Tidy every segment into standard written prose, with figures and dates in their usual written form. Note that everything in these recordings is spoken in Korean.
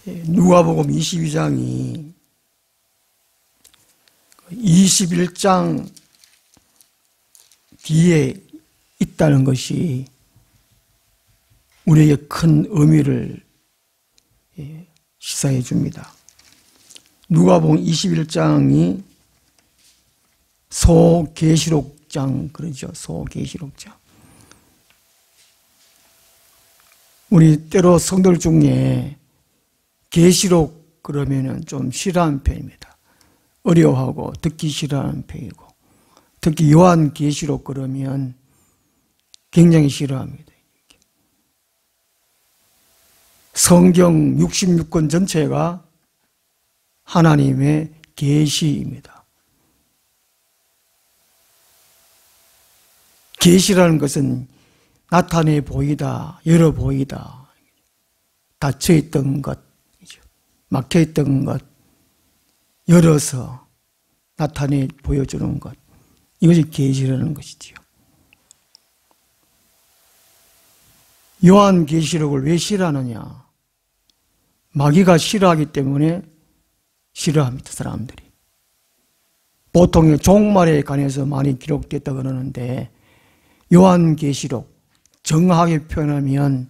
누가복음 22장이 21장 뒤에 있다는 것이 우리에게 큰 의미를 시사해 줍니다. 누가복음 21장이 소계시록장 그러죠. 소계시록장. 우리 때로 성도들 중에 계시록 그러면은 좀 싫어하는 편입니다. 어려워하고 듣기 싫어하는 편이고, 특히 요한계시록 그러면 굉장히 싫어합니다. 성경 66권 전체가 하나님의 계시입니다. 계시라는 것은 나타내 보이다, 열어 보이다, 닫혀있던 것, 막혀있던 것, 열어서 나타내 보여주는 것, 이것이 계시라는 것이지요. 요한계시록을 왜 싫어하느냐? 마귀가 싫어하기 때문에 싫어합니다, 사람들이. 보통 종말에 관해서 많이 기록됐다고 그러는데, 요한계시록, 정확하게 표현하면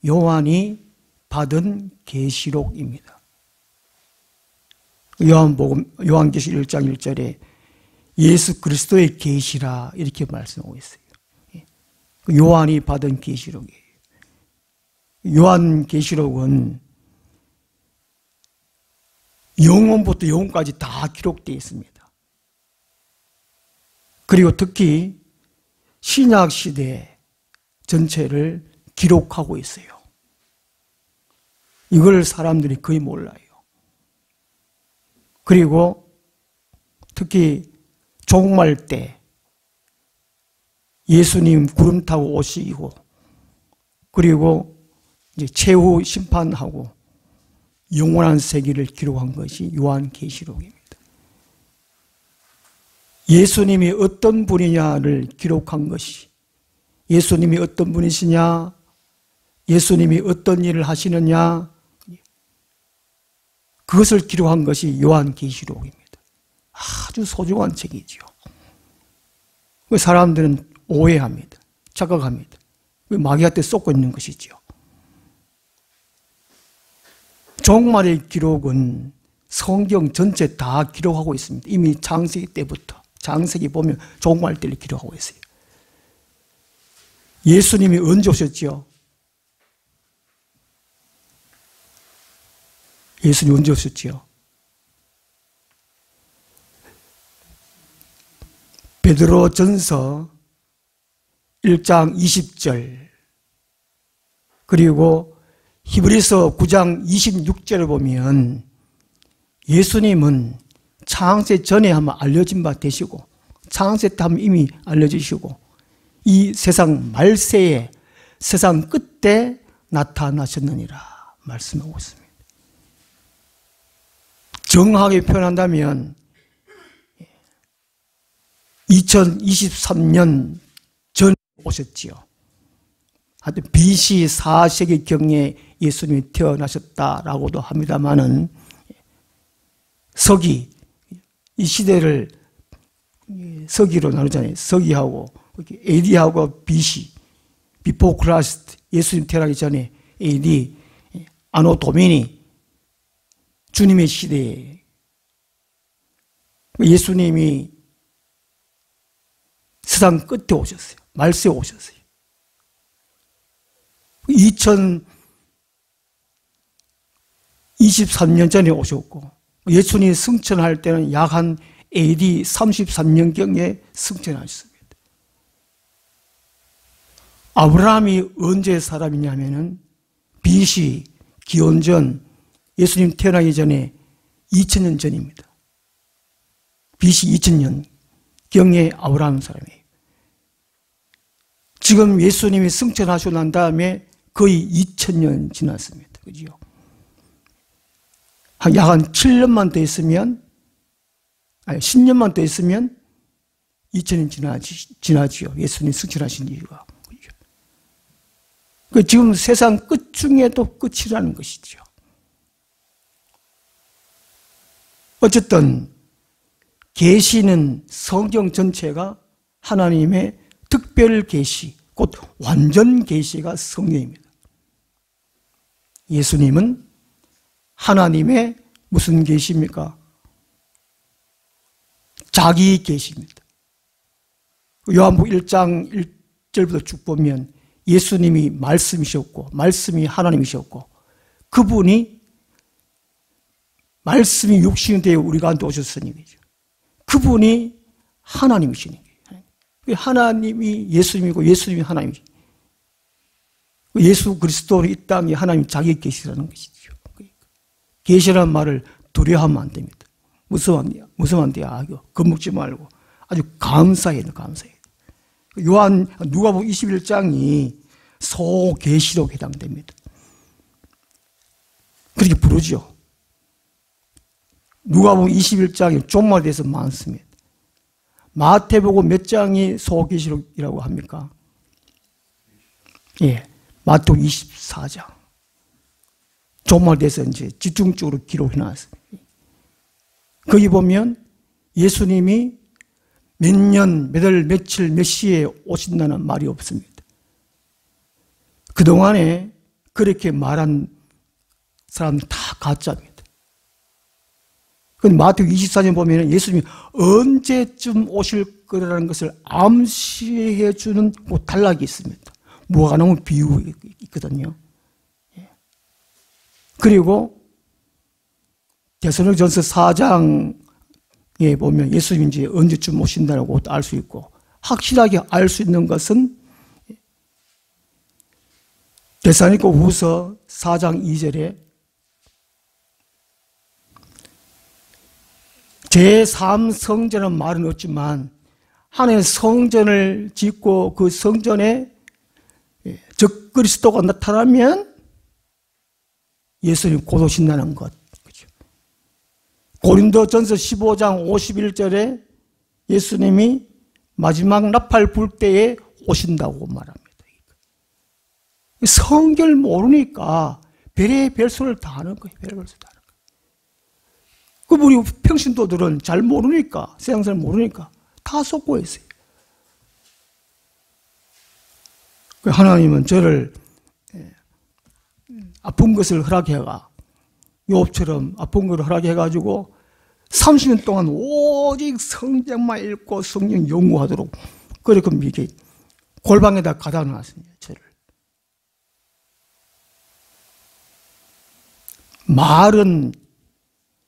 요한이 받은 계시록입니다. 요한계시 1장 1절에 예수 그리스도의 계시라 이렇게 말씀하고 있어요. 요한이 받은 계시록이에요. 요한계시록은 영원부터 영원까지 다 기록되어 있습니다. 그리고 특히 신약시대 전체를 기록하고 있어요. 이걸 사람들이 거의 몰라요. 그리고 특히 종말 때 예수님 구름 타고 오시고, 그리고 이제 최후 심판하고 영원한 세계를 기록한 것이 요한계시록입니다. 예수님이 어떤 분이냐를 기록한 것이, 예수님이 어떤 분이시냐, 예수님이 어떤 일을 하시느냐, 그것을 기록한 것이 요한계시록입니다. 아주 소중한 책이죠. 사람들은 오해합니다. 착각합니다. 마귀한테 쏟고 있는 것이죠. 종말의 기록은 성경 전체 다 기록하고 있습니다. 이미 창세기 때부터. 창세기 보면 종말 때를 기록하고 있어요. 예수님이 언제 오셨죠? 예수님 언제 오셨죠? 베드로전서 1장 20절, 그리고 히브리서 9장 26절을 보면 예수님은 창세 전에 한번 알려진 바 되시고, 창세 때 한번 이미 알려주시고, 이 세상 말세에, 세상 끝에 나타나셨느니라 말씀하고 있습니다. 정확하게 표현한다면 2023년 전에 오셨지요. 하여튼 BC 4세기경에 예수님이 태어나셨다라고도 합니다만은, 서기, 이 시대를 서기로 나누잖아요. 서기하고 AD하고 BC, Before Christ, 예수님 태어나기 전에 AD, 아노 도미니, 주님의 시대에 예수님이 세상 끝에 오셨어요. 말세에 오셨어요. 2023년 전에 오셨고, 예수님이 승천할 때는 약 한 AD 33년경에 승천하셨습니다. 아브라함이 언제 사람이냐면은 BC, 기원전, 예수님 태어나기 전에 2000년 전입니다. BC 2000년 경에 아브라함 사람이에요. 지금 예수님이 승천하시고 난 다음에 거의 2000년 지났습니다. 그죠? 약 한 7년만 더 있으면, 아니 10년만 더 있으면 2000년 지나지요. 예수님 승천하신 이유가. 지금 세상 끝 중에도 끝이라는 것이죠. 어쨌든 계시는 성경 전체가 하나님의 특별 계시, 곧 완전 계시가 성령입니다. 예수님은 하나님의 무슨 계시입니까? 자기 계시입니다. 요한복음 1장 1절부터 쭉 보면 예수님이 말씀이셨고 말씀이 하나님이셨고 그분이 말씀이 육신이 되어 우리 가운데 오셨으니 그분이 하나님이시니 하나님이 예수님이고 예수님이 하나님이시. 예수 그리스도는 이 땅에 하나님 자기 계시라는 것이죠. 계시라는 말을 두려워하면 안 됩니다. 무서워하면 안 돼요. 겁먹지 말고 아주 감사해야 돼요. 감사해야 돼요. 누가복음 21장이 소계시로 해당됩니다. 그렇게 부르죠. 누가복음 21장이 종말에 대해서 많습니다. 마태복음 몇 장이 소계시록이라고 합니까? 예, 마태복음 24장. 종말에 대해서 이제 집중적으로 기록해놨습니다. 거기 보면 예수님이 몇 년, 몇 월, 며칠, 몇 시에 오신다는 말이 없습니다. 그동안에 그렇게 말한 사람 다 가짜입니다. 마태복음 24장 보면 예수님이 언제쯤 오실 거라는 것을 암시해 주는 단락이 있습니다. 뭐가 나오면 비유가 있거든요. 그리고 데살로니가전서 4장에 보면 예수님이 이제 언제쯤 오신다고 알 수 있고 확실하게 알 수 있는 것은 데살로니가후서 4장 2절에 제3성전은 말은 없지만 하나님의 성전을 짓고 그 성전에 적그리스도가 나타나면 예수님 곧 오신다는 것. 고린도전서 15장 51절에 예수님이 마지막 나팔 불 때에 오신다고 말합니다. 성경을 모르니까 별의 별소를 다 하는 거예요. 별의 별소를 다 하는 거예요. 우리 평신도들은 잘 모르니까, 세상 잘 모르니까 다 속고 있어요. 하나님은 저를 아픈 것을 허락해가 욥처럼 아픈 것을 허락해가지고 30년 동안 오직 성경만 읽고 성경 연구하도록 그렇게 이렇게 골방에다 가다 놨습니다. 저를. 말은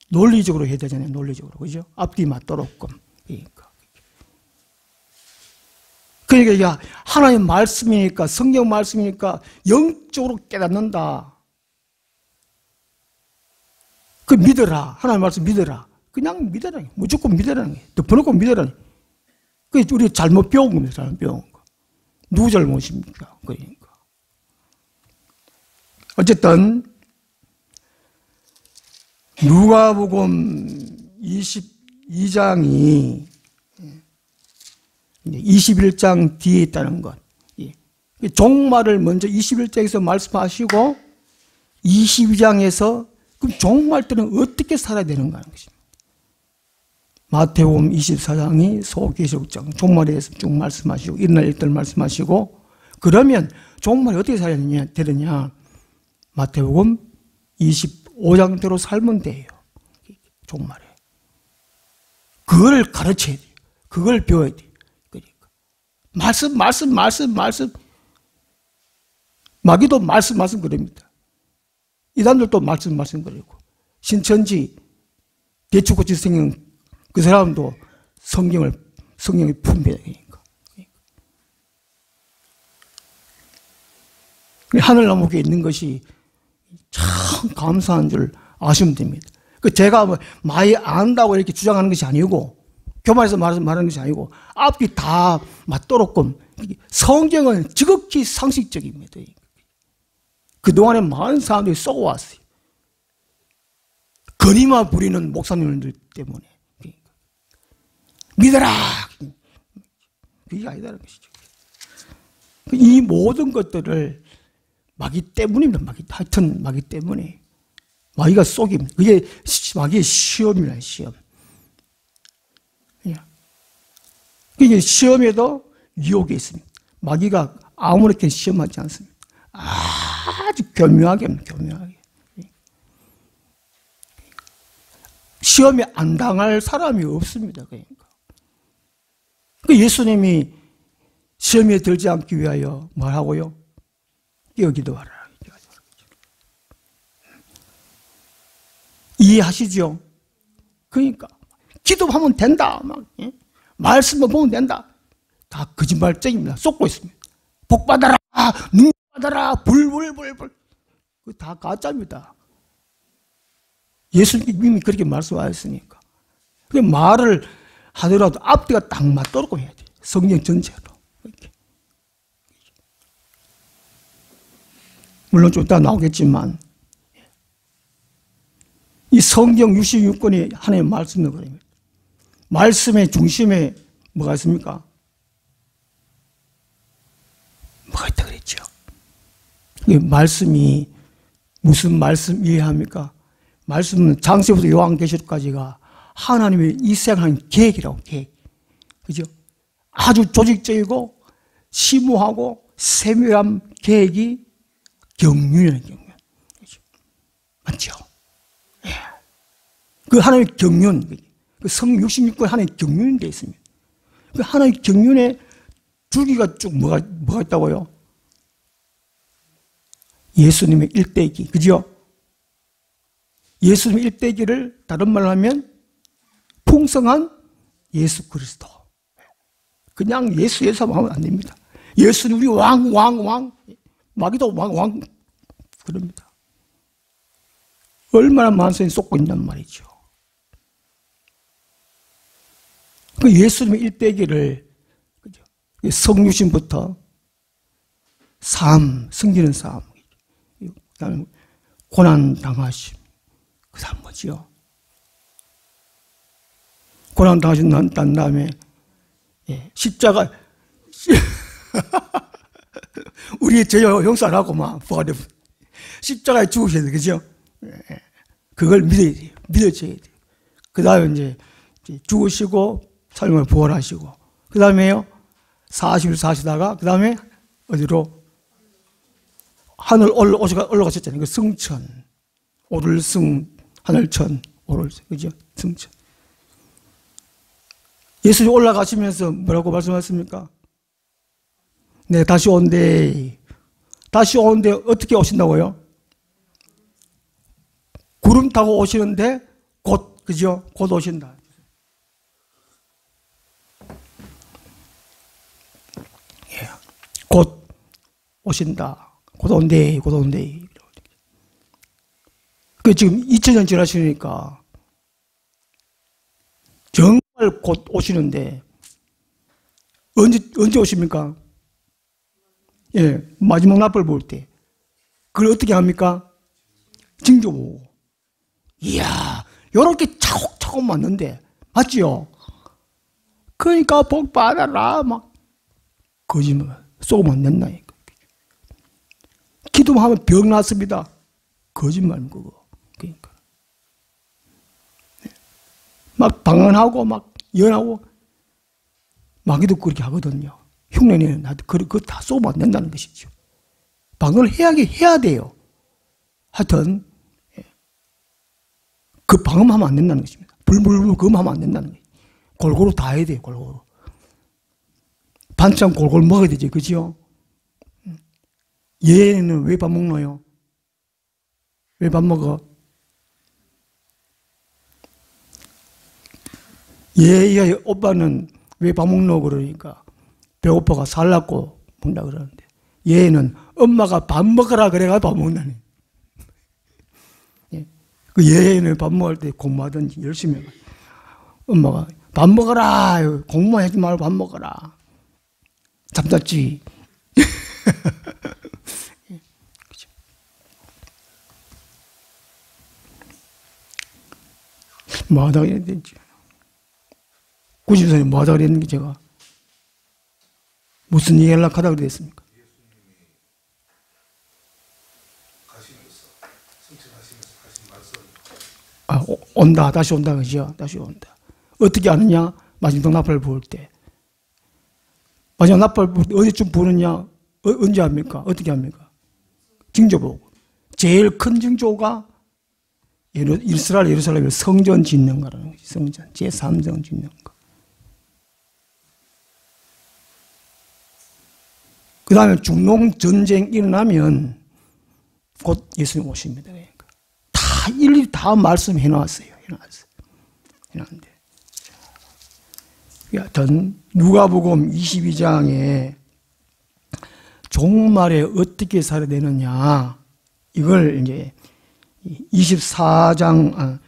논리적으로 해야 되잖아요. 논리적으로. 그죠? 앞뒤 맞도록끔. 그러니까 하나님 말씀이니까 성경 말씀이니까 영적으로 깨닫는다. 그 믿어라. 하나님 말씀 믿어라. 그냥 믿어라. 무조건 믿어라는 거예요. 덮어놓고 믿어라는 거예요. 그게 우리 잘못 배운 겁니다. 잘못 배운 거. 누구 잘못입니까? 그러니까. 어쨌든 누가복음 22장이 21장 뒤에 있다는 것. 종말을 먼저 21장에서 말씀하시고 22장에서 그럼 종말 때는 어떻게 살아야 되는가 하는 것입니다. 마태복음 24장이 소계시록장, 종말에 대해서 쭉 말씀하시고 일날 일들 말씀하시고 그러면 종말이 어떻게 살아야 되느냐. 마태복음 25장대로 살면 돼요. 종말에. 그걸 가르쳐야 돼요. 그걸 배워야 돼요. 말씀. 마귀도 말씀 그럽니다. 이단들도 말씀 그러고. 신천지, 대축고치 성경, 그 사람도 성경을 분배하니까. 하늘나무에 있는 것이 참 감사한 줄 아시면 됩니다. 제가 많이 안다고 이렇게 주장하는 것이 아니고, 교만에서 말하는 것이 아니고 앞뒤 다 맞도록끔 성경은 지극히 상식적입니다. 그동안에 많은 사람들이 썩어왔어요. 건의만 부리는 목사님들 때문에. 믿어라! 그게 아니다는 것이죠. 이 모든 것들을 마귀 때문입니다. 하여튼 마귀 때문에. 마귀가 속입니다. 그게 마귀의 시험이라, 시험. 그게 시험에도 유혹이 있습니다. 마귀가 아무렇게 시험하지 않습니다. 아주 교묘하게 합니다, 교묘하게. 시험에 안 당할 사람이 없습니다. 그러니까. 예수님이 시험에 들지 않기 위하여 뭘 하고요? 깨어 기도하라. 이해하시죠? 그러니까 기도하면 된다. 막, 말씀만 보면 된다. 다 거짓말쟁입니다. 쏟고 있습니다. 복 받아라, 눈 받아라, 불불불불. 그 다 가짜입니다. 예수님이 그렇게 말씀하셨으니까. 그 말을 하더라도 앞뒤가 딱 맞도록 해야 돼. 성경 전체로. 이렇게. 물론 좀 이따 나오겠지만, 이 성경 66권이 하나님의 말씀인 거입니다. 말씀의 중심에 뭐가 있습니까? 뭐가 있다 그랬죠. 이 말씀이 무슨 말씀 이해합니까? 말씀은 창세부터 요한계시록까지가 하나님의 이 세상의 계획이라고, 계획. 그죠? 아주 조직적이고 심오하고 세밀한 계획이 경륜이라는 경륜. 그죠? 맞죠? 예. 그 하나님의 경륜, 그 성 66권 하나님의 경륜이 되어 있습니다. 그 하나님의 경륜에 줄기가 쭉 뭐가 있다고요? 예수님의 일대기, 그죠? 예수님의 일대기를 다른 말로 하면 풍성한 예수 그리스도. 그냥 예수 하면 안 됩니다. 예수는 우리 왕. 마귀도 왕. 그럽니다. 얼마나 만성이 쏟고 있단 말이죠. 그 예수님의 일대기를 성유신부터 삶, 승기는 삶, 그 다음에 고난당하심, 그 다음 뭐지요? 고난당하심 난 다음에 십자가, 우리의 죄 용서를 하고 막 부활해 십자가에 죽으셔야 돼, 그죠? 그걸 믿어져야 돼요. 그 다음에 이제 죽으시고 삶을 부활하시고, 그 다음에요 40일 사시다가 그 다음에 어디로? 하늘 올라가셨잖아요. 그 승천, 오를승, 하늘천, 오를승, 그죠? 승천. 예수님 올라가시면서 뭐라고 말씀하셨습니까? 네, 다시 온대. 다시 오는데 어떻게 오신다고요? 구름 타고 오시는데 곧, 그죠? 곧 오신다. 예. 곧 오신다. 곧 온대. 그 지금 2000년 지나시니까 정말 곧 오시는데 언제 오십니까? 예, 마지막 납을 볼 때. 그걸 어떻게 합니까? 징조 보고. 이야, 요렇게 차곡차곡 맞는데, 맞지요? 그러니까 복 받아라, 막. 거짓말, 쏘면 안 된다니까. 기도하면 병 났습니다. 거짓말, 그거. 그러니까. 막 방언하고, 막 연하고, 마귀도 그렇게 하거든요. 흉내내는 나도 그거 다 쏘면 안 된다는 것이죠. 방언을 해야 돼요. 하여튼, 그 방언하면 안 된다는 것입니다. 불불불 금하면 안 된다는 거예요. 골고루 다 해야 돼요, 골고루. 반찬 골고루 먹어야 되죠, 그죠? 얘는 왜 밥 먹노요? 왜 밥 먹어? 얘 오빠는 왜 밥 먹노? 그러니까 배고파가 살라고 먹는다 그러는데 얘는 엄마가 밥 먹으라 그래가 밥 먹나니. 그 얘는 밥 먹을 때 공부하든지 열심히 해가. 엄마가 밥 먹어라. 공부만 하지 말고 밥 먹어라. 잠잤지. 뭐 하다가 해야 되지? 90살에 뭐 하다가 그랬는지 제가 무슨 얘기 하려고 하다가 그랬습니까? 온다, 다시 온다, 그죠? 다시 온다. 어떻게 아느냐? 마지막 나팔을 부을 때. 마지막 나팔을 부을 때 어디쯤 부르냐? 언제 합니까? 어떻게 합니까? 징조 보고. 제일 큰 징조가 이스라엘 예루살렘에 성전 짓는 거라는 거지. 성전. 제3성 짓는 거. 그 다음에 중동 전쟁 일어나면 곧 예수님 오십니다. 그러니까. 다 일일이 다 말씀해 놨어요. 해놨는데. 여하튼 누가복음 22장에 종말에 어떻게 살아야 되느냐 이걸 이제 22장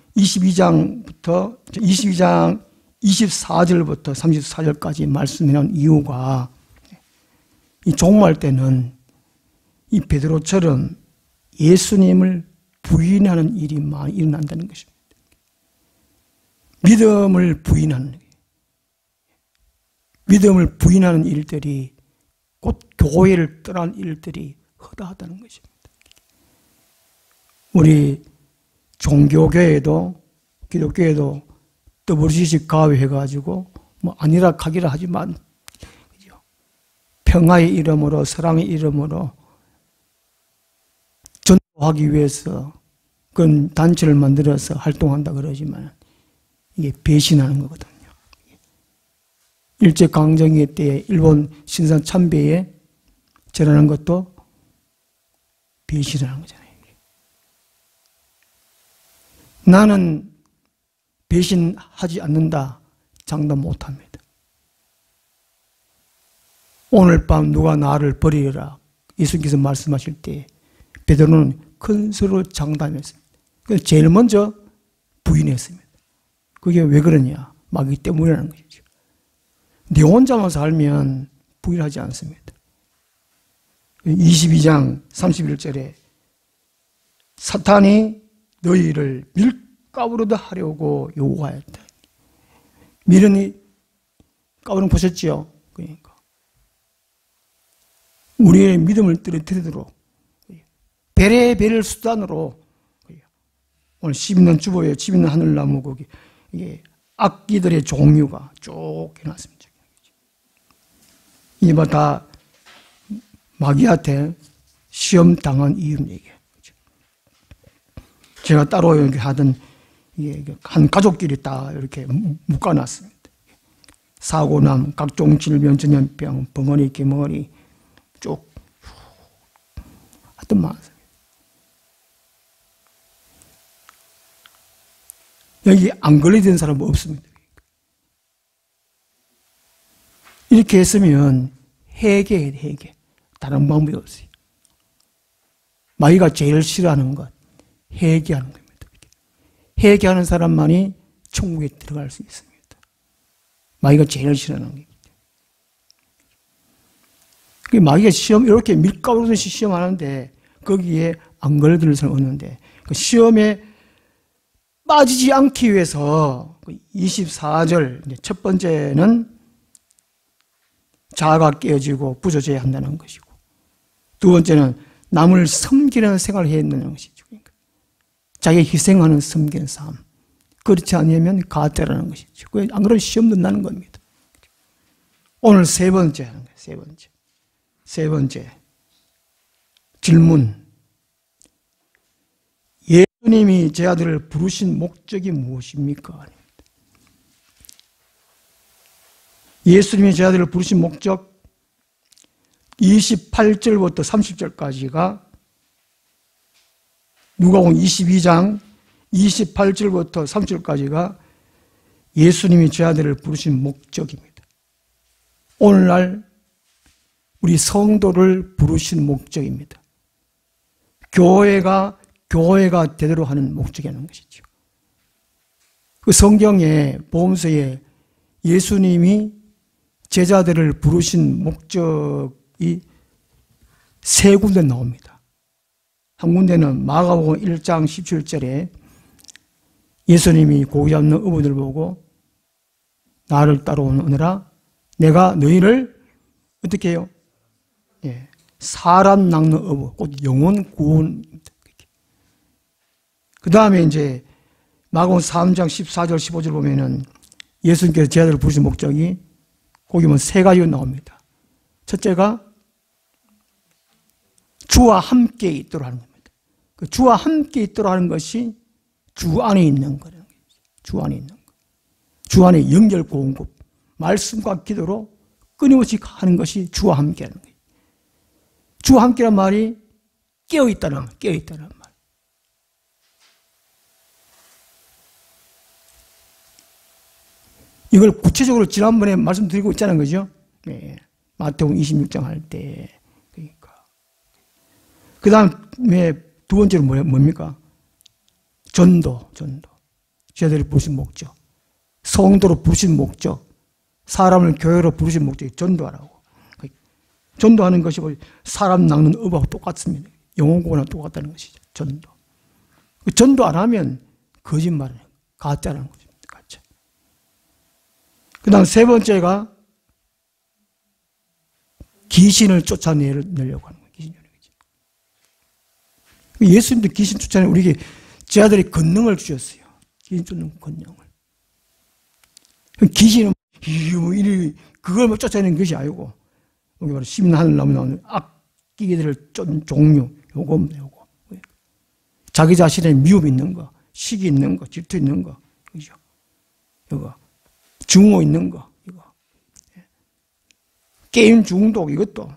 24절부터 34절까지 말씀해 놓은 이유가 이 종말 때는 이 베드로처럼 예수님을 부인하는 일이 많이 일어난다는 것입니다. 믿음을 부인하는 일들이 곧 교회를 떠난 일들이 허다하다는 것입니다. 우리 종교교회도 기독교회도 WCC 가위해가지고 뭐 아니라 가기라 하지만 평화의 이름으로 사랑의 이름으로 전도하기 위해서 그런 단체를 만들어서 활동한다 그러지만 이게 배신하는 거거든요. 일제강점기 때에 일본 신상 참배에 절하는 것도 배신하는 거잖아요. 나는 배신하지 않는다. 장담 못합니다. 오늘 밤 누가 나를 버리라 예수님께서 말씀하실 때 베드로는 큰 소리로 장담했습니다. 그래서 제일 먼저 부인했습니다. 그게 왜 그러냐? 마귀 때문이라는 것이죠. 네 혼자만 살면 부인하지 않습니다. 22장 31절에 사탄이 너희를 밀가루로 하려고 요구하였다. 밀은 가루는 보셨지요? 그러니까 우리의 믿음을 떨어뜨리도록 베레벨 수단으로 오늘 12년 주보에 12년 하늘나무 거기 이게 악기들의 종류가 쭉 해놨습니다. 이봐 다 마귀한테 시험 당한 이유입니다. 제가 따로 이렇게 하던 한 가족끼리 다 이렇게 묶어놨습니다. 사고남, 각종 질병, 전염병, 벙어리, 기머리 쭉 하여튼 많습니다. 여기 안 걸리던 사람은 없습니다. 이렇게 했으면 해결해야 돼, 해결. 다른 방법이 없어요. 마귀가 제일 싫어하는 것, 회개하는 겁니다. 회개하는 사람만이 천국에 들어갈 수 있습니다. 마귀가 제일 싫어하는 겁니다. 마귀가 시험, 이렇게 밀가루듯이 시험하는데 거기에 안 걸려들 사람 없는데 그 시험에 빠지지 않기 위해서 24절 첫 번째는 자아가 깨어지고 부조져야 한다는 것이고 두 번째는 남을 섬기는 생활을 해야 한다는 것이죠. 그러니까 자기가 희생하는 섬기는 삶. 그렇지 않으면 가짜라는 것이죠. 안 그러면 시험도 나는 겁니다. 오늘 세 번째 하는 거예요. 세 번째 질문. 예수님이 제 아들을 부르신 목적이 무엇입니까? 예수님이 제 아들을 부르신 목적 28절부터 30절까지가 누가복음 22장 28절부터 30절까지가 예수님이 제 아들을 부르신 목적입니다. 오늘날 우리 성도를 부르신 목적입니다. 교회가 제대로 하는 목적이라는 것이죠. 그 성경에 복음서에 예수님이 제자들을 부르신 목적이 세 군데 나옵니다. 한 군데는 마가복음 1장 17절에 예수님이 고기 잡는 어부들 보고 나를 따라오느라 내가 너희를 어떻게 해요? 예, 사람 낚는 어부, 곧 영혼 구원입니다. 그 다음에 이제 마가복음 3장 14절 15절 보면은 예수님께서 제 아들을 부르신 목적이 거기 보면 세 가지가 나옵니다. 첫째가 주와 함께 있도록 하는 겁니다. 그 주와 함께 있도록 하는 것이 주 안에 있는 거예요. 주 안에 있는 거. 주 안에 연결 공급, 말씀과 기도로 끊임없이 하는 것이 주와 함께 하는 거예요. 주와 함께란 말이 깨어있다는 말, 깨어있다는 말. 이걸 구체적으로 지난번에 말씀드리고 있잖아요. 그죠? 네. 마태복음 26장 할 때. 그러니까. 그 다음에 두 번째로 뭡니까? 전도. 제자들이 부르신 목적. 성도로 부르신 목적. 사람을 교회로 부르신 목적이 전도하라고. 전도하는 것이 사람 낚는 업하고 똑같습니다. 영혼구원하고 똑같다는 것이죠. 전도. 전도 안 하면 거짓말을 해요. 가짜라는 거죠. 가짜. 그 다음 세 번째가 귀신을 쫓아내려고 하는 거예요. 귀신 예수님도 귀신 쫓아내 우리에게 제 아들이 권능을 주셨어요. 귀신 쫓는 권능을. 귀신은 그걸 쫓아내는 것이 아니고 여기 바로 심하늘 나오는 악기들을 쫓는 종류 요거 자기 자신의 미움 있는 거, 시기 있는 거, 질투 있는 거, 그죠? 이거 증오 있는 거, 이거 게임 중독 이것도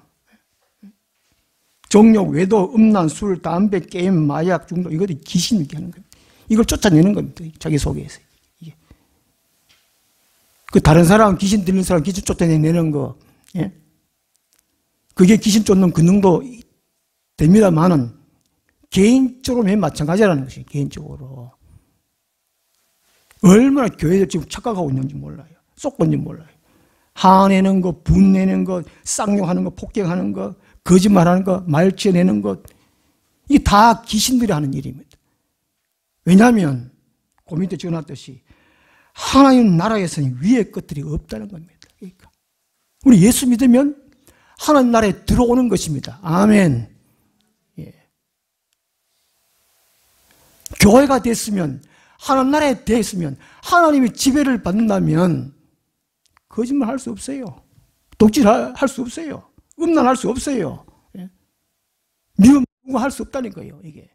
정욕, 외도, 음란, 술, 담배, 게임, 마약 중독 이것도 귀신이 하는 거예요. 이걸 쫓아내는 겁니다. 자기 속에서. 이게. 그 다른 사람 귀신 들린 사람 귀신 쫓아내는 거, 예? 그게 귀신 쫓는 권능도 됩니다만은 개인적으로 맨 마찬가지라는 것이에요. 개인적으로. 얼마나 교회에서 지금 착각하고 있는지 몰라요. 쏟고 있는지 몰라요. 화내는 거, 분내는 거, 쌍욕하는 거, 폭행하는 거, 거짓말하는 거, 말치어내는 것. 이게 다 귀신들이 하는 일입니다. 왜냐하면 그 밑에 적어놨듯이 하나님 나라에서는 위의 것들이 없다는 겁니다. 그러니까 우리 예수 믿으면 하나님 나라에 들어오는 것입니다. 아멘. 예. 교회가 됐으면 하나님 나라에 됐으면 하나님이 지배를 받는다면 거짓말 할 수 없어요. 독질할 수 없어요. 음란할 수 없어요. 예. 미움 할 수 없다는 거예요. 이게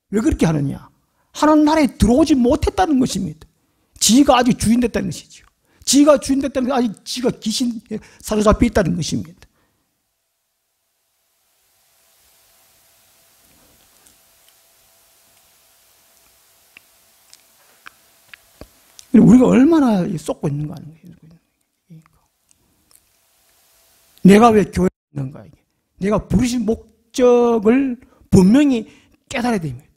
왜 그렇게 하느냐? 하나님 나라에 들어오지 못했다는 것입니다. 지가 아직 주인 됐다는 것이죠. 지가 주인 됐다는 건 아직 지가 귀신에 사로잡혀 있다는 것입니다. 우리가 얼마나 쏟고 있는가 하는 거예요. 내가 왜 교회에 있는가? 내가 부르신 목적을 분명히 깨달아야 됩니다.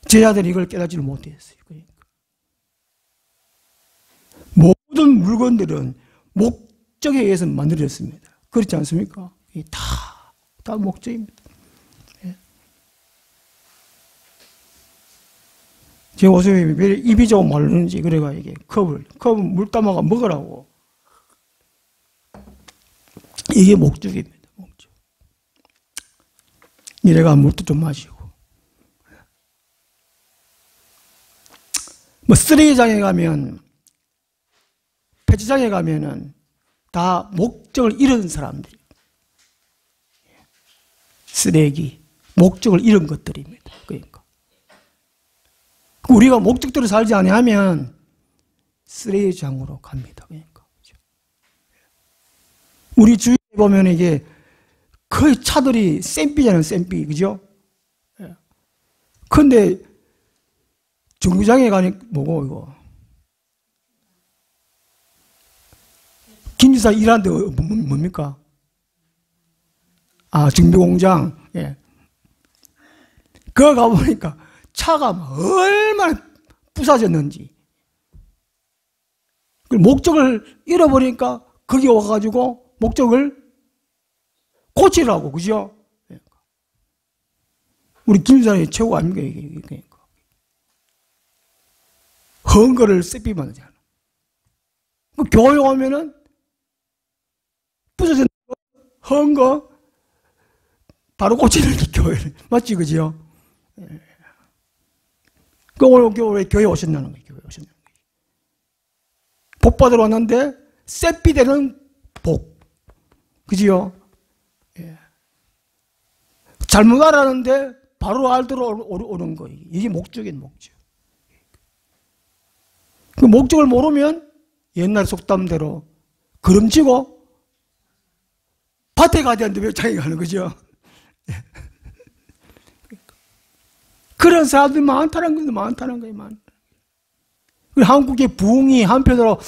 제자들이 이걸 깨닫지를 못했어요. 그러니까. 모든 물건들은 목적에 의해서 만들어졌습니다. 그렇지 않습니까? 다 목적입니다. 예. 제 옷에 왜 입이 조금 마르는지 그래가 이게 컵을 물 담아가 먹으라고. 이게 목적입니다. 목적. 이래가 물도 좀 마시고. 뭐 쓰레기장에 가면 폐지장에 가면은 다 목적을 잃은 사람들이 쓰레기 목적을 잃은 것들입니다. 그러니까 우리가 목적대로 살지 아니하면 쓰레기장으로 갑니다. 그러니까 우리 주위에 보면 이게 거의 차들이 쌤비잖아요. 쌤비 그죠? 그런데 정류장에 가니 뭐고 이거 김지사 일하는데 뭡니까? 아 정비공장. 예. 그거 가보니까 차가 얼마나 부사졌는지. 목적을 잃어버리니까 거기 와가지고 목적을 고치라고 그죠? 우리 김지사의 최고 아닙니까 이게. 헌거를 쎄삐만 하잖아. 교회 오면은 부서진 헌거 바로 고치는 게 교회를. 맞지, 그죠? 그 오늘 교회 오셨냐는 거예요. 교회 오셨냐는 거예요. 복 받으러 왔는데 셋비 되는 복. 그지요? 예. 잘못 알았는데 바로 알도록 오는 거예요. 이게 목적인 목적. 그 목적을 모르면 옛날 속담대로 걸음지고 밭에 가야 되는데 왜 장에 가는 거죠? 그런 사람들이 많다는 거예요. 많다는 거예요. 많다. 한국의 부흥이 한편으로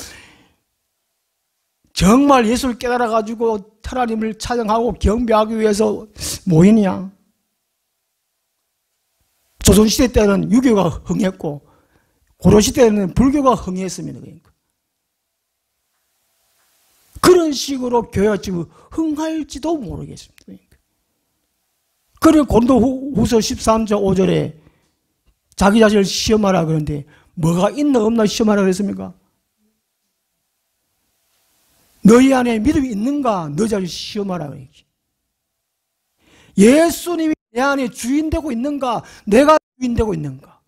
정말 예수를 깨달아가지고 하나님을 찬양하고 경배하기 위해서 모이냐? 조선시대 때는 유교가 흥했고 고려시대에는 불교가 흥했습니다. 그러니까. 그런 식으로 교회가 지금 흥할지도 모르겠습니다. 그래 고린도후서 13장 5절에 자기 자신을 시험하라 그러는데 뭐가 있나 없나 시험하라 그랬습니까? 너희 안에 믿음이 있는가 너 자신을 시험하라 그랬지. 예수님이 내 안에 주인 되고 있는가 내가 주인 되고 있는가?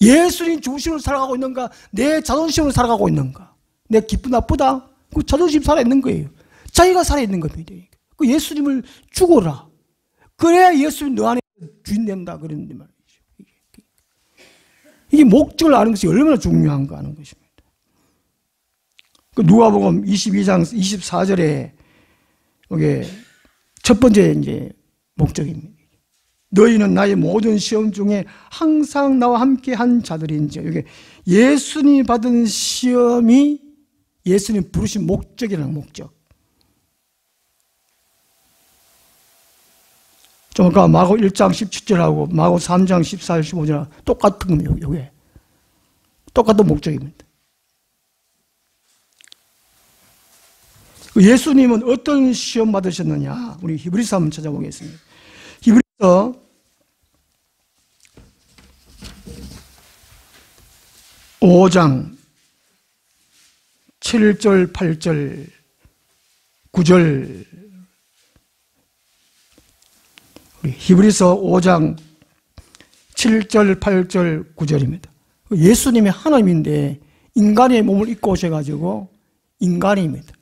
예수님 중심으로 살아가고 있는가 내 자존심으로 살아가고 있는가? 내 기쁘 나쁘다? 그 자존심 살아있는 거예요. 자기가 살아있는 겁니다. 그 예수님을 죽어라. 그래야 예수님 너 안에 주인 된다 그랬는데 말이죠. 이게 목적을 아는 것이 얼마나 중요한가 하는 것입니다. 그 누가복음 22장 24절에 이게 첫 번째 이제 목적입니다. 너희는 나의 모든 시험 중에 항상 나와 함께 한 자들인지. 이게 예수님이 받은 시험이 예수님 부르신 목적이라는 목적. 좀 아까 마고 1장 17절하고 마고 3장 14절 15절 똑같은 겁니다. 이게 똑같은 목적입니다. 예수님은 어떤 시험 받으셨느냐? 우리 히브리서 한번 찾아보겠습니다. 히브리서 5장 7절, 8절, 9절. 우리 히브리서 5장 7절, 8절, 9절입니다. 예수님이 하나님인데 인간의 몸을 입고 오셔가지고 인간입니다.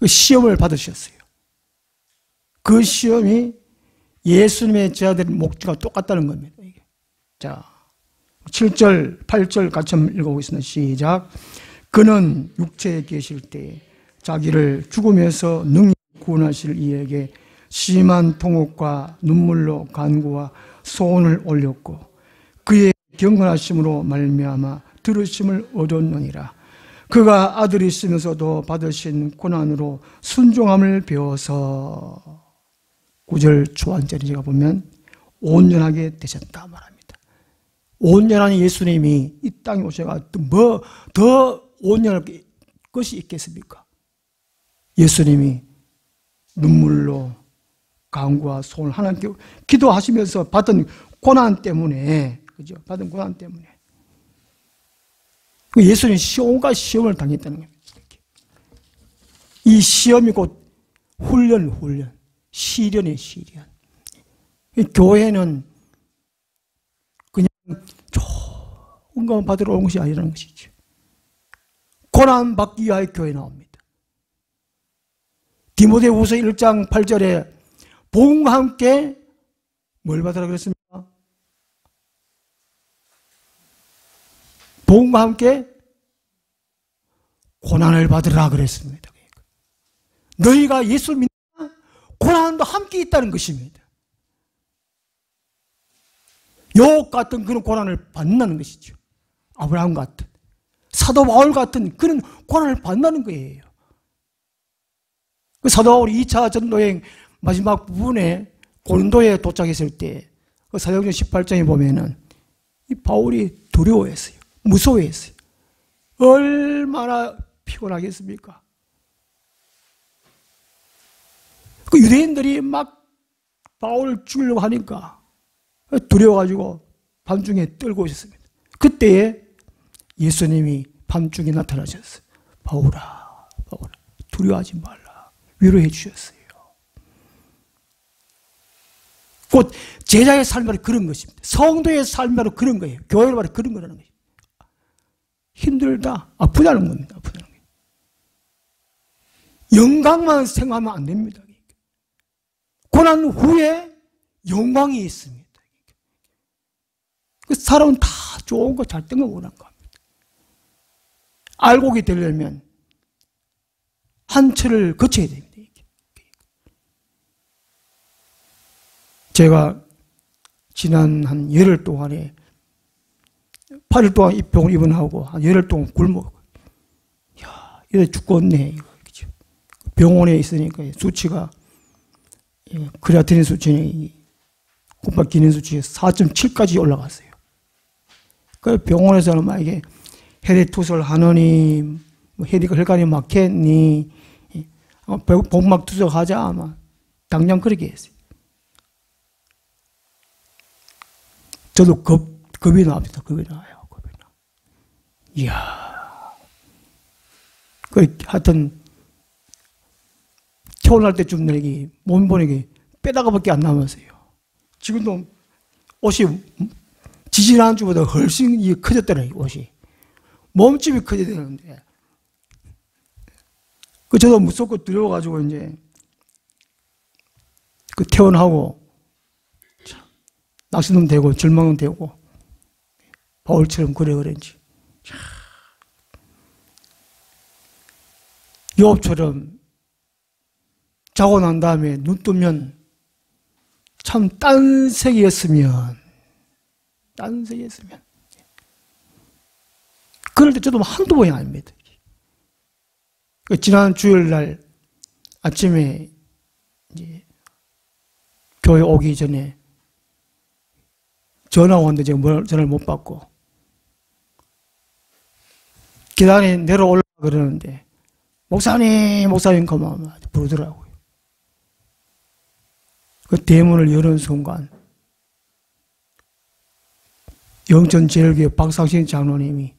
그 시험을 받으셨어요. 그 시험이 예수님의 제자들의 목적과 똑같다는 겁니다. 이게. 자, 7절, 8절 같이 한번 읽어보겠습니다. 시작. 그는 육체에 계실 때 자기를 죽음에서 능히 구원하실 이에게 심한 통곡과 눈물로 간구와 소원을 올렸고 그의 경건하심으로 말미암아 들으심을 얻었느니라. 그가 아들이시면서도 받으신 고난으로 순종함을 배워서 9절 초반절에 제가 보면 온전하게 되셨다 말합니다. 온전한 예수님이 이 땅에 오셔가 뭐 더 온전할 것이 있겠습니까? 예수님이 눈물로 간구와 소원을 하나님께 기도하시면서 받은 고난 때문에, 그죠? 받은 고난 때문에. 예수님이 시험과 시험을 당했다는 겁니다. 이 시험이 곧 훈련. 시련의 시련. 교회는 그냥 좋은 것만 받으러 온 것이 아니라는 것이죠. 고난 받기 위하여 교회에 나옵니다. 디모데후서 1장 8절에 복음과 함께 뭘 받으라 그랬습니까? 복음과 함께 고난을 받으라 그랬습니다. 너희가 예수를 믿나? 고난도 함께 있다는 것입니다. 욥 같은 그런 고난을 받는다는 것이죠. 아브라함 같은, 사도 바울 같은 그런 고난을 받는다는 거예요. 그 사도 바울이 2차 전도여행 마지막 부분에 고린도에 도착했을 때 그 사도행전 18장에 보면은 이 바울이 두려워했어요. 무서워했어요. 얼마나 피곤하겠습니까? 그 유대인들이 막 바울을 죽이려고 하니까 두려워가지고 밤중에 떨고 있었습니다. 그때에 예수님이 밤중에 나타나셨어요. 바울아, 두려워하지 말라. 위로해 주셨어요. 곧 제자의 삶이 바로 그런 것입니다. 성도의 삶이 바로 그런 거예요. 교회는 바로 그런 거라는 거예요. 힘들다, 아프다는 겁니다. 아프다는 거예요. 영광만 생각하면 안 됩니다. 고난 후에 영광이 있습니다. 그 사람은 다 좋은 거 잘 된 거 원한 겁니다. 알곡이 되려면 한 철을 거쳐야 됩니다. 제가 지난 한 열흘 동안에 8일 동안 병을 입원하고 한 열흘 동안 굶어. 야, 이래 죽겠네. 이거. 그죠? 병원에 있으니까 수치가 크레아틴인 수치는 곰밥 기능 수치 4.7까지 올라갔어요. 그 병원에서는 막 이게 혈액 투석을 하느니, 혈관이 막혔니, 복막 투석하자, 아마 당장 그렇게 했어요. 저도 겁이 납니다. 겁이 나요. 겁이 나. 이야. 하여튼, 태어날 때쯤 내기, 몸 보내기, 빼다가밖에 안 남았어요. 지금도 옷이 지지난주보다 훨씬 커졌더라고요, 옷이. 몸집이 커져야 되는데. 저도 무섭고 두려워가지고, 이제, 퇴원하고, 낙심은 되고, 절망은 되고, 바울처럼 그런지. 욥처럼 자고 난 다음에 눈 뜨면 참 딴 색이었으면. 그럴 때 저도 한두 번이 아닙니다. 지난 주일날 아침에 이제 교회 오기 전에 전화 왔는데 제가 전화를 못 받고 계단에 내려올라 그러는데 목사님 그만 부르더라고요. 그 대문을 여는 순간 영천제일교회 박상신 장로님이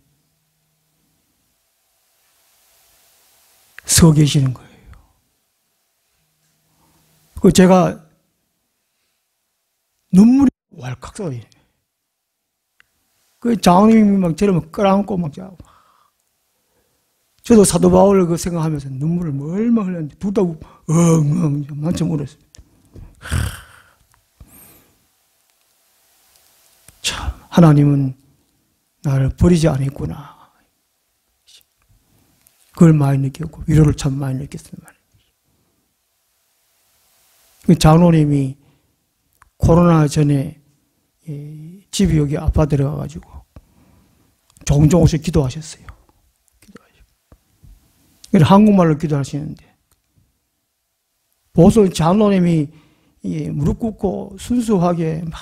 서 계시는 거예요. 그 제가 눈물이 왈칵 쏟아져요. 그 장로님이 막 저를 끌어안고 막 자고. 저도 사도 바울을 그 생각하면서 눈물을 멀마 흘렸는데 둘 다 엉엉 만점 울었어요. 참, 하나님은 나를 버리지 않았구나. 그걸 많이 느꼈고 위로를 참 많이 느꼈습니다. 장로님이 코로나 전에 집이 여기 아파트에 가가지고 종종 오셔서 기도하셨어요. 한국말로 기도하시는데 보통 장로님이 무릎 꿇고 순수하게 막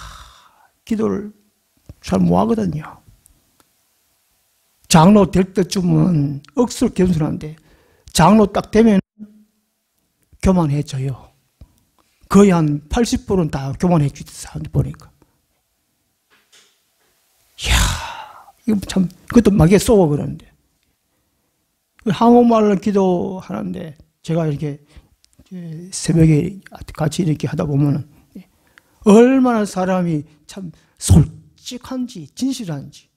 기도를 잘 못하거든요. 장로 될 때쯤은 억수로 겸손한데 장로 딱 되면 교만해져요. 거의 한 80%는 다 교만해지듯이 사람들 보니까. 이야, 이거 참, 그것도 막에 쏘고 그러는데. 한국말로 기도하는데 제가 이렇게 새벽에 같이 이렇게 하다 보면은 얼마나 사람이 참 솔직한지, 진실한지.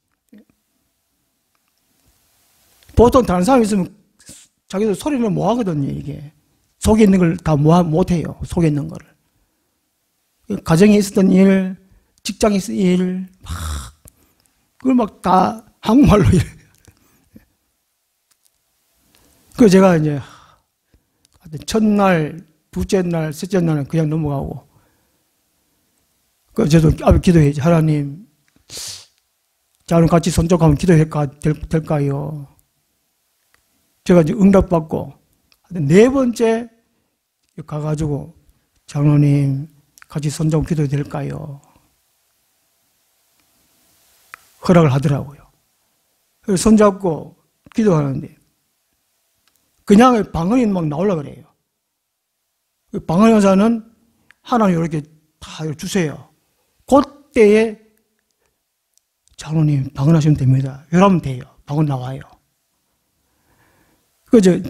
보통 다른 사람이 있으면 자기도 소리를 못 하거든요, 이게. 속에 있는 걸 다 못 해요, 속에 있는 거를. 가정에 있었던 일, 직장에 있었던 일, 그걸 막 다 한국말로 이래. 그래서 제가 이제 첫날, 둘째 날, 셋째 날은 그냥 넘어가고, 그래서 저도 앞에 기도해야지. 하나님, 저랑 같이 손잡고 될까요? 제가 이제 응답받고, 네 번째 가가지고, 장로님, 같이 손잡고 기도해도 될까요? 허락을 하더라고요. 그래서 손잡고 기도하는데, 그냥 방언이 막 나오려고 그래요. 방언 여사는 하나님 이렇게 다 주세요. 그때에 장로님 방언하시면 됩니다. 이러면 돼요. 방언 나와요. 그저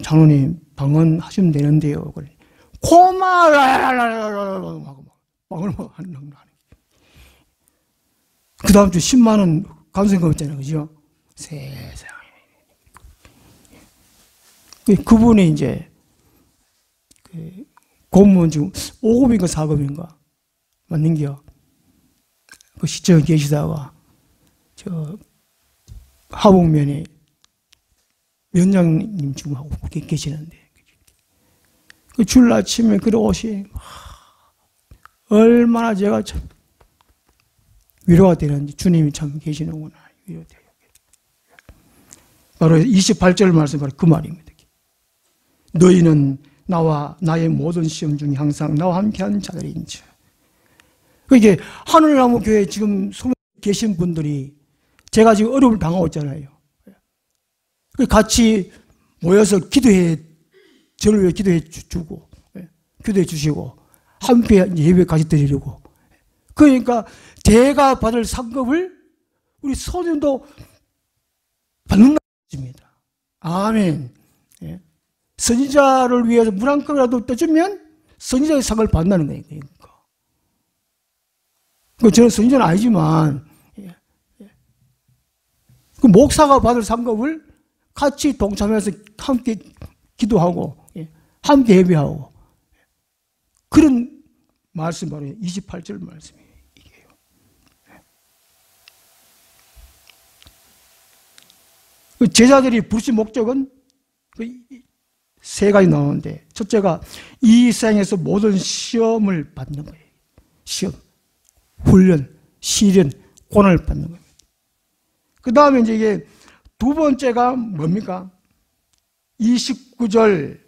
장로님 방언하시면 되는데요. 고마워. 방울만 하는 거. 그 다음 주 10만 원 감성금 있잖아요. 그죠? 세상에. 그분이 이제, 공무원 지금 5급인가 4급인가 맞는겨. 그 시청에 계시다가, 하북면에 면장님 지금 하고 계시는데, 그 줄 아침에 그러고시, 얼마나 제가 참 위로가 되는지 주님이 참 계시는구나. 위로돼요. 바로 28절 말씀 바로 그 말입니다. 너희는 나와 나의 모든 시험 중에 항상 나와 함께한 자들인지. 이게 하늘나무 교회 지금 계신 분들이 제가 지금 어려움을 당하고 있잖아요. 같이 모여서 기도해, 저를 위해 기도해 주고, 기도해 주시고, 함께 예배 같이 드리려고. 그러니까 제가 받을 상급을 우리 선생님도 받는 것입니다. 아멘. 선지자를 위해서 물 한 컵이라도 떠주면 선지자의 상을 받는다는 거예요. 그러니까. 저는 선지자는 아니지만, 그 목사가 받을 상급을 같이 동참해서 함께 기도하고, 함께 예배하고, 그런 말씀 바로 28절 말씀이에요. 이게요. 제자들이 부르신 목적은 세 가지 나오는데, 첫째가 이 생에서 모든 시험을 받는 거예요. 시험, 훈련, 시련, 고난을 받는 겁니다. 그 다음에 이제 이게 두 번째가 뭡니까? 29절,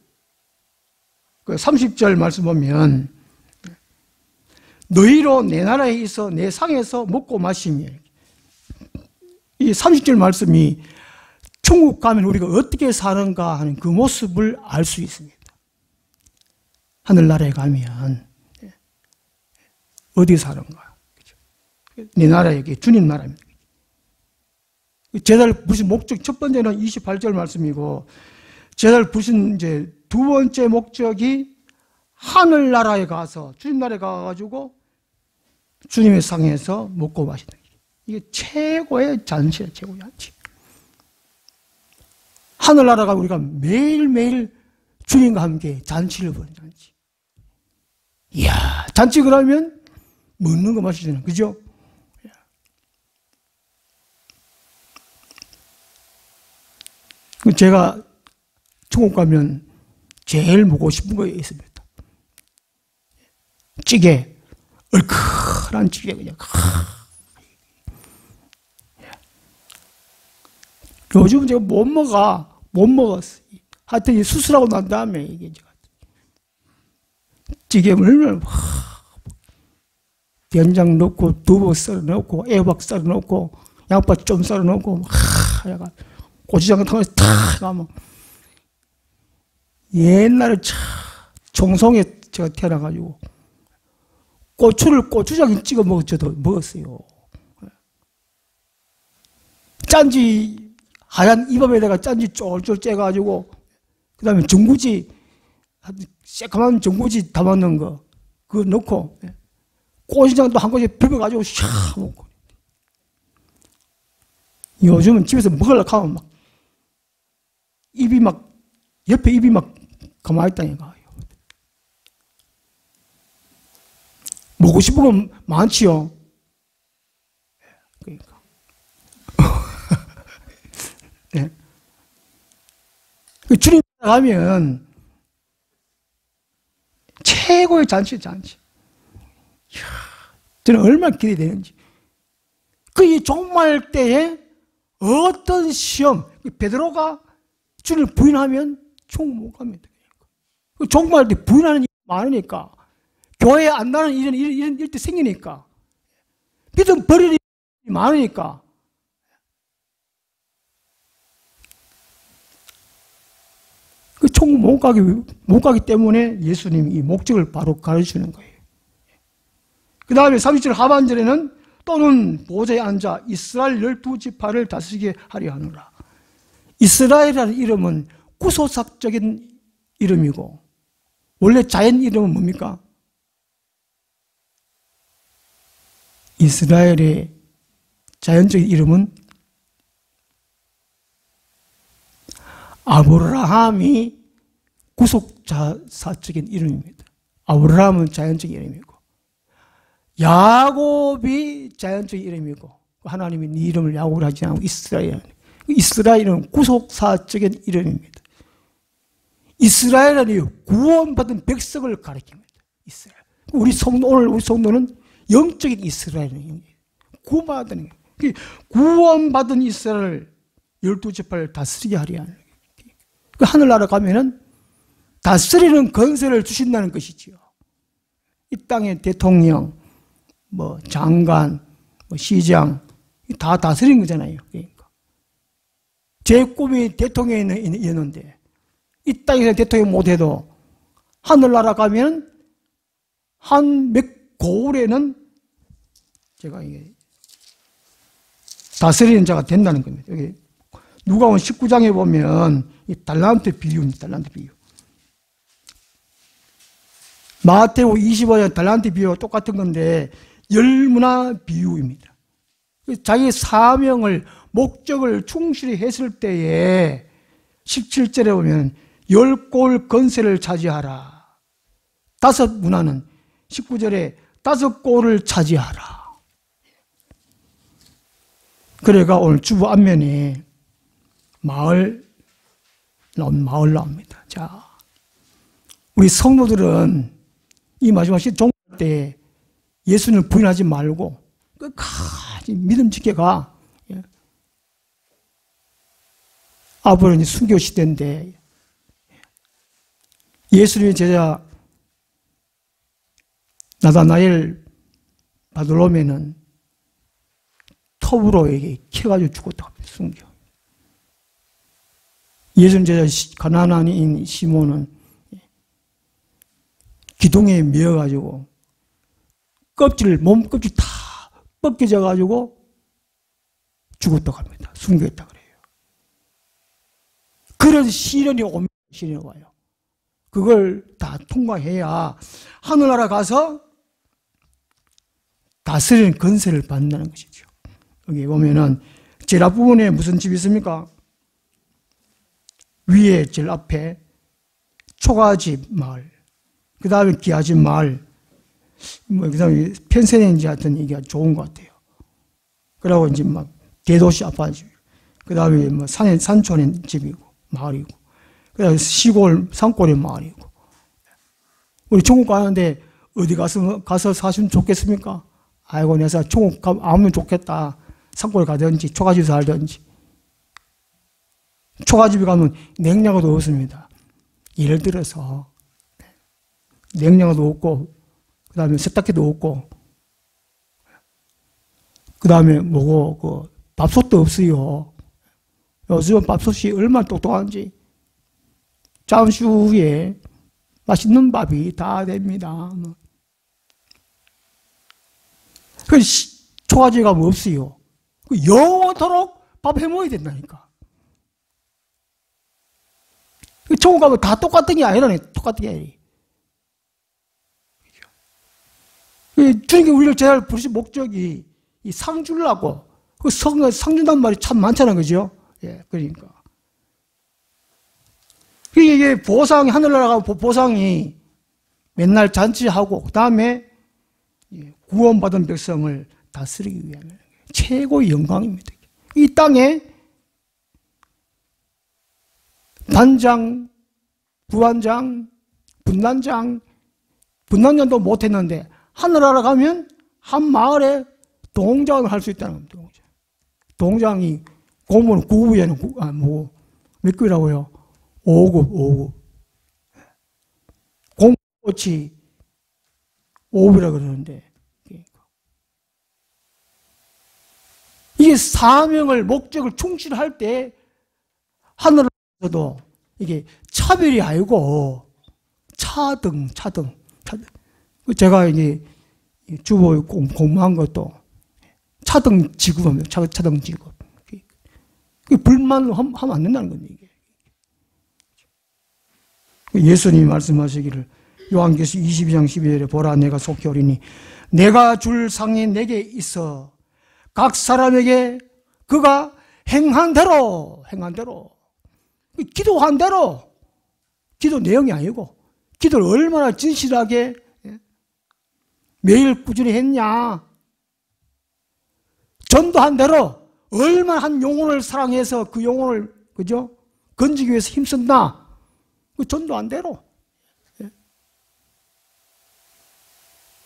30절 말씀 보면, 너희로 내 나라에 있어 내 상에서 먹고 마시며, 이 30절 말씀이 천국 가면 우리가 어떻게 사는가 하는 그 모습을 알 수 있습니다. 하늘나라에 가면 어디 사는가? 내 나라에, 주님 나라입니다. 제자를 부르신 목적, 첫 번째는 28절 말씀이고, 제자를 부르신 이제 두 번째 목적이 하늘나라에 가서, 주님 나라에 가가지고 주님의 상에서 먹고 마시는 게. 이게 최고의 잔치예요, 최고의 잔치. 하늘나라가 우리가 매일매일 주님과 함께 잔치를 보는 잔치. 이야, 잔치 그러면 먹는 거 마시잖아요. 그죠? 제가 천국 가면 제일 먹고 싶은 거 있습니다. 찌개, 얼큰한 찌개 그냥. 요즘 제가 못 먹었어요. 하여튼 수술하고 난 다음에 이게 제가 찌개물 된장 넣고 두부 썰어 넣고 애박 썰어 넣고 양파 좀 썰어 넣고 약간 고추장 같은 거 탁 가면, 옛날에 정성에 제가 태어나가지고 고추를 고추장에 찍어 먹었어요. 짠지 하얀 이밥에다가 짠지 쫄쫄 째가지고, 그 다음에 전구지, 새까만 전구지 담아놓은 거 그거 넣고 고추장도 한 꼬치 비벼가지고 샥 먹고. 요즘은 집에서 먹으려고 하면 막 입이 막, 옆에 입이 막 가만히 있다니까요. 먹고 싶은 건 많지요. 그러니까. 네. 주님 가면 최고의 잔치. 이야, 저는 얼마나 기대되는지. 그 종말 때에 어떤 시험, 베드로가 주님을 부인하면 천국 못 갑니다. 종말 때 부인하는 일이 많으니까, 교회 안 나는 이런 일도 생기니까, 믿음 버리는 일이 많으니까, 그 천국 못 가기 때문에 예수님이 이 목적을 바로 가르치는 거예요. 그 다음에 30절 하반절에는 또는 보좌에 앉아 이스라엘 12지파를 다스리게 하려 하노라. 이스라엘이라는 이름은 구소삭적인 이름이고, 원래 자연 이름은 뭡니까? 이스라엘의 자연적인 이름은 아브라함이 구속사적인 이름입니다. 아브라함은 자연적인 이름이고, 야곱이 자연적인 이름이고, 하나님이 네 이름을 야곱이라 하지 않고 이스라엘은 구속사적인 이름입니다. 이스라엘은 구원받은 백성을 가리킵니다. 이스라엘. 오늘 우리 성도는 영적인 이스라엘이에요. 구원받은, 구원받은 이스라엘을 12지파를 다스리게 하려 하는 거예요. 하늘나라 가면은 다스리는 권세를 주신다는 것이지요. 이 땅의 대통령, 장관, 시장, 다 다스리는 거잖아요. 그러니까. 제 꿈이 대통령이었는데, 이 땅에서 대통령 못해도, 하늘나라 가면, 한 몇 고을에는 제가 이게 다스리는 자가 된다는 겁니다. 여기 누가복음 19장에 보면, 이 달란트 비유입니다. 달란트 비유. 마태복음 25장 달란트 비유와 똑같은 건데, 열문화 비유입니다. 자기의 사명을, 목적을 충실히 했을 때에 17절에 보면 10골 건세를 차지하라. 5문화는 19절에 5골을 차지하라. 그래가 오늘 주보 앞면에 마을 나옵니다. 자, 우리 성도들은 이 마지막 종말 때 예수님을 부인하지 말고 끝까지 믿음 지켜가. 앞으로는 순교 시대인데 예수님의 제자 나다나엘 바돌로메는 톱으로에게 캐가지고 죽었다고 합니다. 순교. 예수님 제자 가나안인 시몬은 기둥에 미어가지고 몸껍질 다 벗겨져가지고 죽었다고 합니다. 순교했다고 그래요. 그래서 시련이 와요. 그걸 다 통과해야 하늘나라 가서 다스리는 권세를 받는다는 것이죠. 여기 보면은 제일 앞부분에 무슨 집이 있습니까? 위에 제일 앞에 초가집 마을, 그 다음에 기아집 마을, 그 다음에 펜세넨지 하여튼 이게 좋은 것 같아요. 그러고 이제 막 대도시 아파트, 그 다음에 산촌의 집이고, 마을이고, 그 다음에 시골, 산골의 마을이고. 우리 천국 가는데 어디 가서 사시면 좋겠습니까? 아이고, 내가 천국 가면 좋겠다. 산골에 가든지, 초가집에 살든지. 초가집에 가면 냉장고도 없습니다. 예를 들어서, 냉장고도 없고, 그 다음에 세탁기도 없고, 그 다음에 밥솥도 없어요. 요즘 밥솥이 얼마나 똑똑한지. 잠시 후에 맛있는 밥이 다 됩니다. 그 초가집에 가면 없어요. 영원토록 밥 해먹어야 된다니까. 천국 가면 다 똑같은 게 아니라네. 똑같은 게 아니라. 주님께 우리를 제할 부르신 목적이 이 상 주려고. 그 상 준다는 말이 참 많잖아요. 그죠? 예, 그러니까. 이게 보상이, 하늘나라 가면 보상이 맨날 잔치하고, 그 다음에 구원받은 백성을 다스리기 위한 최고의 영광입니다. 이 땅에 단장, 부반장, 분단장도 못했는데, 하늘나라 가면 한 마을에 동장을 할 수 있다는 겁니다. 동장이 고문 9급에는 몇 급이라고요? 5급. 공무원이 5급이라고 그러는데, 이게 사명을, 목적을 충실할 때 하늘에서도 이게 차별이 아니고 차등. 제가 이제 주보 공부한 것도 차등 지급합니다. 차등 지급. 불만 하면 안 된다는 겁니다. 이게. 예수님이 말씀하시기를 요한계시 22장 12절에 보라 내가 속히 오리니 내가 줄 상이 내게 있어 각 사람에게 그가 행한 대로 기도한 대로, 기도 내용이 아니고 기도를 얼마나 진실하게 매일 꾸준히 했냐, 전도한 대로 얼마나 한 영혼을 사랑해서 그 영혼을 그죠? 건지기 위해서 힘쓴다. 그 전도한 대로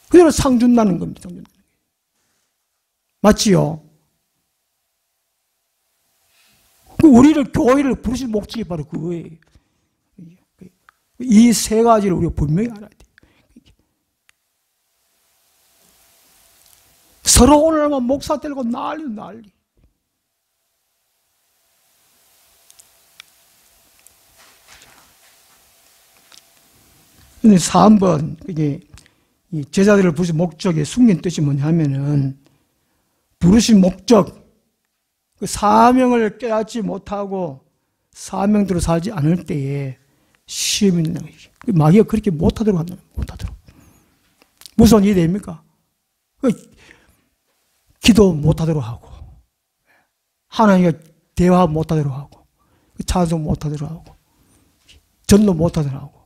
그대로 상 준다는 겁니다. 맞지요? 우리를 교회를 부르신 목적이 바로 그거예요. 이 세 가지를 우리가 분명히 알아야 돼요. 서로 오늘만 목사 들고 난리. 근데 3번, 그게 이 제자들을 부르신 목적의 숨긴 뜻이 뭐냐면은, 부르신 목적, 그 사명을 깨닫지 못하고 사명대로 살지 않을 때에 시험이 있는 것이죠. 마귀가 그렇게 못하도록 한다. 못하도록. 무슨 일이 됩니까? 기도 못하도록 하고, 하나님과 대화 못하도록 하고, 찬송 못하도록 하고, 전도 못하도록 하고.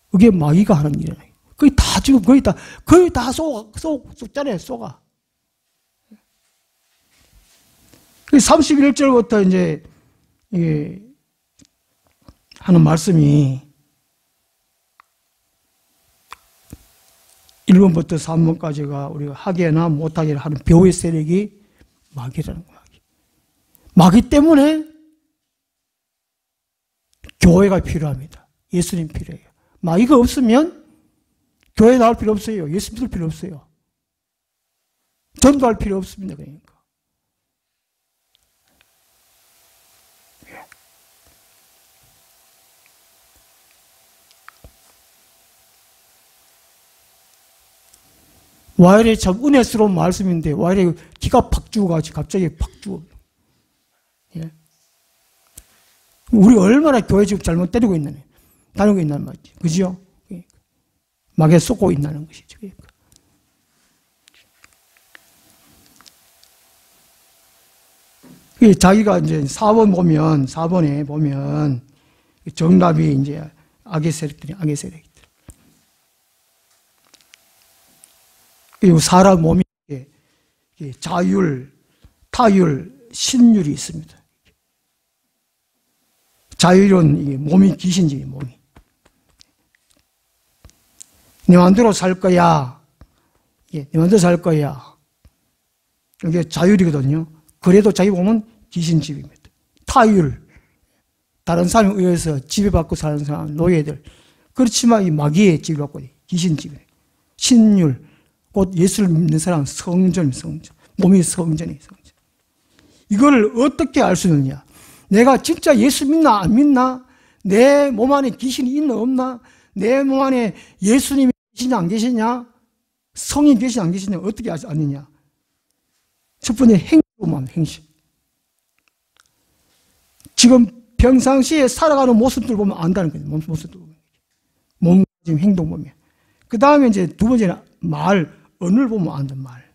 그게 마귀가 하는 일이에요. 거의 다 지금 거의 다 속잖아요, 속아. 31절부터 이제 하는 말씀이 1번부터 3번까지가 우리가 하게나 못하게나 하는 벼의 세력이 마귀라는 거야. 마귀 때문에 교회가 필요합니다. 예수님 필요해요. 마귀가 없으면 교회 나올 필요 없어요. 예수 믿을 필요 없어요. 전도할 필요 없습니다. 그러니까. 와 이래 참 은혜스러운 말씀인데 와 이래 기가 팍 죽어가지고 갑자기 팍 죽어. 예. 우리 얼마나 교회 지금 잘못 때리고 있는 다니고 있는 말이지, 그죠? 마귀에 쏟고 있다는 것이죠. 자기가 이제 4번에 보면 정답이 이제 악의 세력들이. 그리고 사람 몸에 자율, 타율, 신율이 있습니다. 자율은 몸이 귀신이지, 몸이. 내 마음대로 살 거야. 내 마음대로 살 거야. 이게 자율이거든요. 그래도 자기 몸은 귀신집입니다. 타율, 다른 사람에 의해서 지배받고 사는 사람, 노예들. 그렇지만 이 마귀의 지배받고 귀신집이에요. 신율, 곧 예수를 믿는 사람, 성전. 몸이 성전이에요, 성전. 이걸 어떻게 알 수 있느냐? 내가 진짜 예수 믿나, 안 믿나? 내 몸 안에 귀신이 있나, 없나? 내 몸 안에 예수님이 계시냐, 안 계시냐? 성이 계시냐, 안 계시냐? 어떻게 아느냐? 첫 번째, 행동만, 행실. 지금 평상시에 살아가는 모습들 보면 안다는 거예요. 모습들 보면. 몸가짐, 행동 보면. 그 다음에 이제 두 번째는 말, 언어를 보면 안다, 말.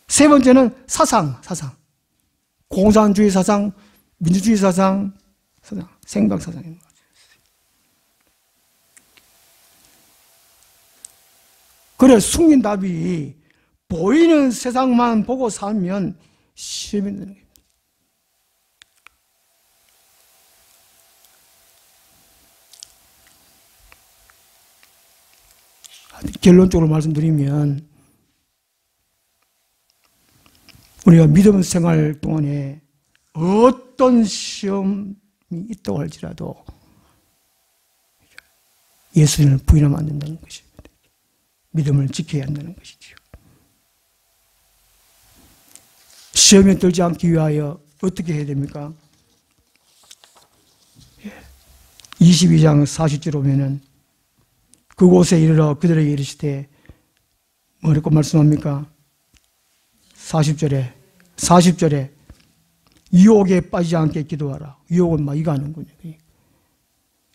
세 번째는 사상. 공산주의 사상, 민주주의 사상, 생각 사상입니다. 그래, 숨긴 답이 보이는 세상만 보고 살면 시험이 되는 겁니다. 결론적으로 말씀드리면 우리가 믿음 생활 동안에 어떤 시험이 있다고 할지라도 예수님을 부인하면 안 된다는 것입니다. 믿음을 지켜야 한다는 것이죠. 시험에 들지 않기 위하여 어떻게 해야 됩니까? 22장 40절 오면은 그곳에 이르러 그들에게 이르시되 뭐라고 말씀합니까? 40절에 유혹에 빠지지 않게 기도하라. 유혹은 마귀가 하는군요.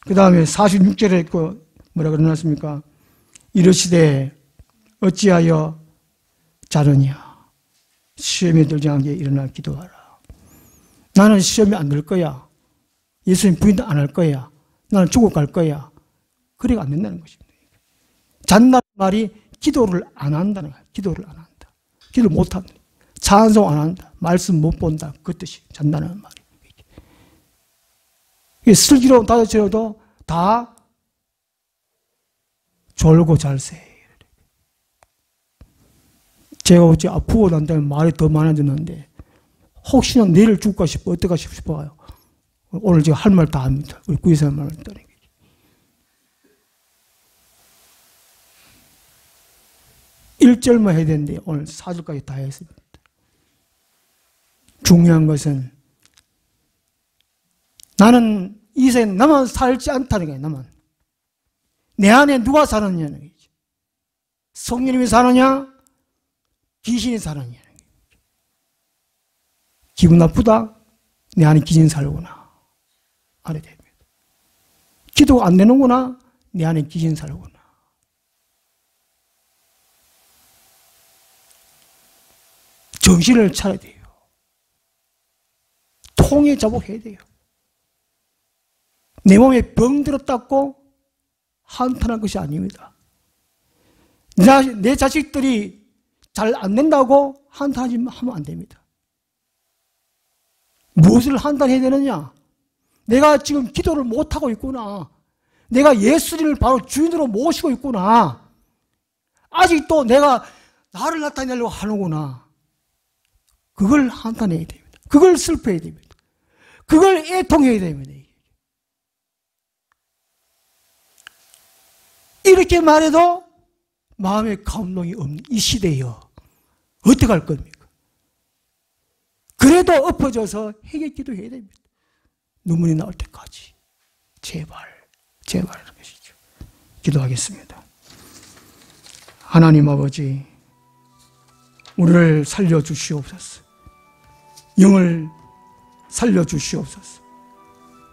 그 다음에 46절에 뭐라 그러놨습니까? 이르시되 어찌하여 자느냐. 시험에 들지 않게 일어나 기도하라. 나는 시험에 안 들 거야. 예수님 부인도 안 할 거야. 나는 죽어갈 거야. 그래가 안 된다는 것입니다. 잔다는 말이 기도를 안 한다는 거야. 기도를 안 한다. 기도를 못 한다. 찬송 안 한다. 말씀 못 본다. 그 뜻이 잔다는 말이. 슬기로운 다섯째로도 다 졸고 잘세. 제가 어째 아프고 난 다음에 말이 더 많아졌는데 혹시나 내일 죽을까 싶어 어떨까 싶어요. 오늘 제가 할 말 다 합니다. 우리 구의사님 말을 따르는 거죠. 1절만 해야 되는데 오늘 4절까지 다 했습니다. 중요한 것은 나는 이 세상에 나만 살지 않다는 거예요. 나만. 내 안에 누가 사느냐는 거죠. 성령님이 사느냐 귀신이 사느냐는 거죠. 기분 나쁘다? 내 안에 귀신 살구나. 알아야 됩니다. 기도가 안 되는구나? 내 안에 귀신 살구나. 정신을 차려야 돼요. 통에 자복해야 돼요. 내 몸에 병 들었다고 한탄할 것이 아닙니다. 내 자식들이 잘 안 된다고 한탄하면 안 됩니다. 무엇을 한탄해야 되느냐? 내가 지금 기도를 못하고 있구나. 내가 예수님을 바로 주인으로 모시고 있구나. 아직도 내가 나를 나타내려고 하는구나. 그걸 한탄해야 됩니다. 그걸 슬퍼해야 됩니다. 그걸 애통해야 됩니다. 이렇게 말해도 마음에 감동이 없는 이 시대여 어떻게 할 겁니까? 그래도 엎어져서 회개 기도해야 됩니다. 눈물이 나올 때까지 제발 제발 것이죠. 기도하겠습니다. 하나님 아버지, 우리를 살려주시옵소서. 영을 살려주시옵소서.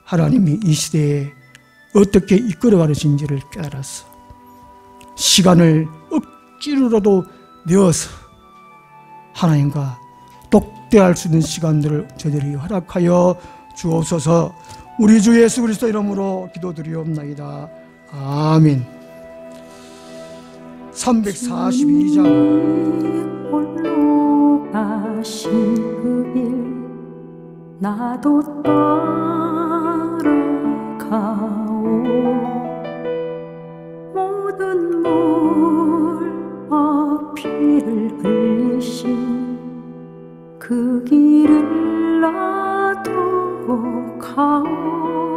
하나님이 이 시대에 어떻게 이끌어가시는지를 깨달았어. 시간을 억지로라도 내어서 하나님과 독대할 수 있는 시간들을 저희들이 허락하여 주옵소서. 우리 주 예수 그리스도 이름으로 기도드리옵나이다. 아멘. 342장. 홀로 가신 그 길 나도 따라가오. 모든 물과 피를 흘리신 그 길을 나도 가오.